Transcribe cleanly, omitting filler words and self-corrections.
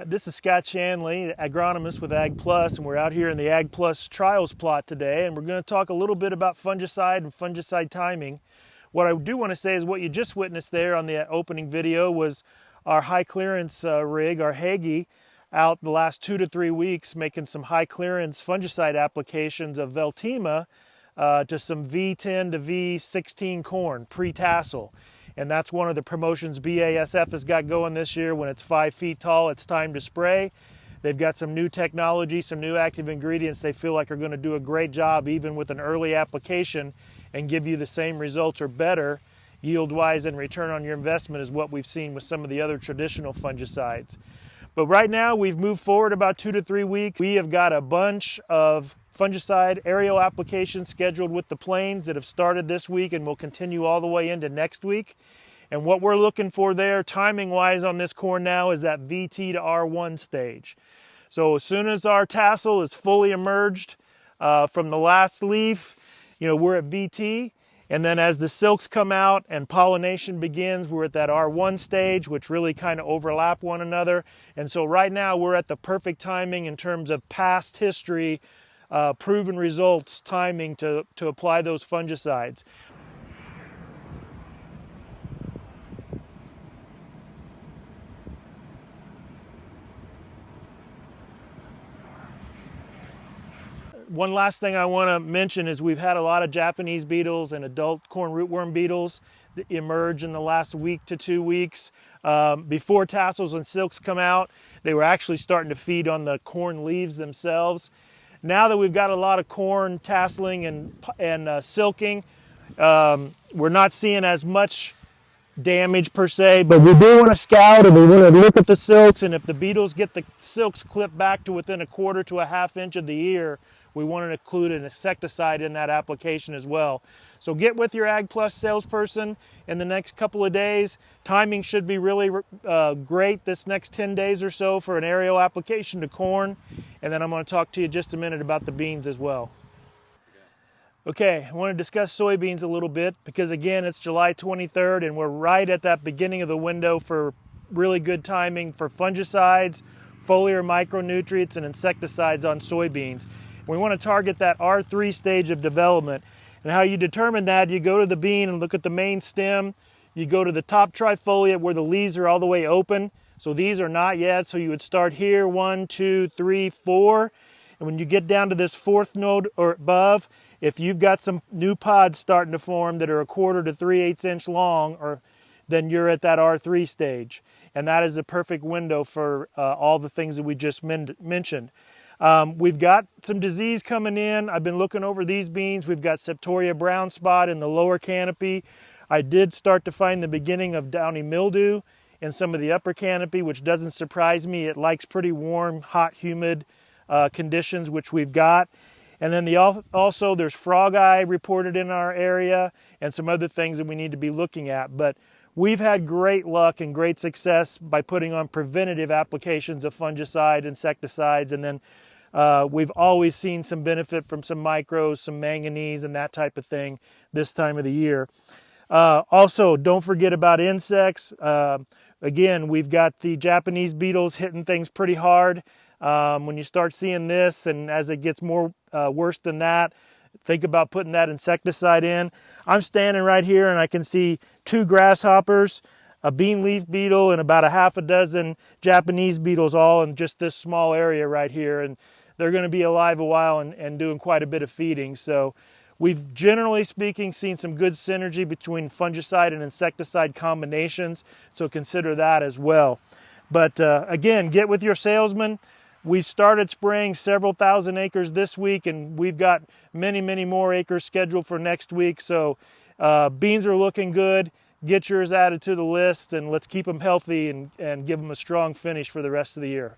This is Scott Shanley, agronomist with Ag Plus, and we're out here in the Ag Plus trials plot today, and we're going to talk a little bit about fungicide and fungicide timing. What I do want to say is what you just witnessed there on the opening video was our high clearance rig, our Hagee, out the last 2 to 3 weeks making some high clearance fungicide applications of Veltima to some V10 to V16 corn pre-tassel. And that's one of the promotions BASF has got going this year. When it's 5 feet tall, it's time to spray. They've got some new technology, some new active ingredients they feel like are going to do a great job even with an early application and give you the same results or better yield-wise and return on your investment as what we've seen with some of the other traditional fungicides. But right now we've moved forward about 2 to 3 weeks. We have got a bunch of fungicide aerial applications scheduled with the planes that have started this week and will continue all the way into next week. And what we're looking for there timing wise on this corn now is that VT to R1 stage. So as soon as our tassel is fully emerged from the last leaf, we're at VT. And then as the silks come out and pollination begins, we're at that R1 stage, which really kind of overlap one another. And so right now we're at the perfect timing in terms of past history, proven results timing to apply those fungicides. One last thing I want to mention is we've had a lot of Japanese beetles and adult corn rootworm beetles that emerge in the last week to 2 weeks. Before tassels and silks come out, they were actually starting to feed on the corn leaves themselves. Now that we've got a lot of corn tasseling and silking, we're not seeing as much damage per se, but we do want to scout and we want to look at the silks, and if the beetles get the silks clipped back to within 1/4 to 1/2 inch of the ear, we want to include an insecticide in that application as well. So get with your Ag Plus salesperson in the next couple of days. Timing should be really great this next 10 days or so for an aerial application to corn. And then I'm going to talk to you just a minute about the beans as well. Okay, I want to discuss soybeans a little bit because again, it's July 23rd and we're right at that beginning of the window for really good timing for fungicides, foliar micronutrients, and insecticides on soybeans. We want to target that R3 stage of development. And how you determine that, you go to the bean and look at the main stem. You go to the top trifoliate where the leaves are all the way open. So these are not yet, so you would start here, 1, 2, 3, 4. And when you get down to this 4th node or above, if you've got some new pods starting to form that are 1/4 to 3/8 inch long, then you're at that R3 stage. And that is a perfect window for all the things that we just mentioned. We've got some disease coming in. I've been looking over these beans. We've got Septoria brown spot in the lower canopy. I did start to find the beginning of downy mildew in some of the upper canopy, which doesn't surprise me. It likes pretty warm, hot, humid conditions, which we've got. And then also there's frog eye reported in our area and some other things that we need to be looking at. But we've had great luck and great success by putting on preventative applications of fungicide, insecticides, and then we've always seen some benefit from some micros, some manganese, and that type of thing this time of the year. Also, don't forget about insects. Again, we've got the Japanese beetles hitting things pretty hard. When you start seeing this, and as it gets more worse than that, think about putting that insecticide in. I'm standing right here and I can see 2 grasshoppers, a bean leaf beetle, and about 6 Japanese beetles all in just this small area right here. And they're going to be alive a while and doing quite a bit of feeding. So we've generally speaking seen some good synergy between fungicide and insecticide combinations. So consider that as well. But again, get with your salesman. We started spraying several thousand acres this week, and we've got many, many more acres scheduled for next week. So beans are looking good. Get yours added to the list, and let's keep them healthy and give them a strong finish for the rest of the year.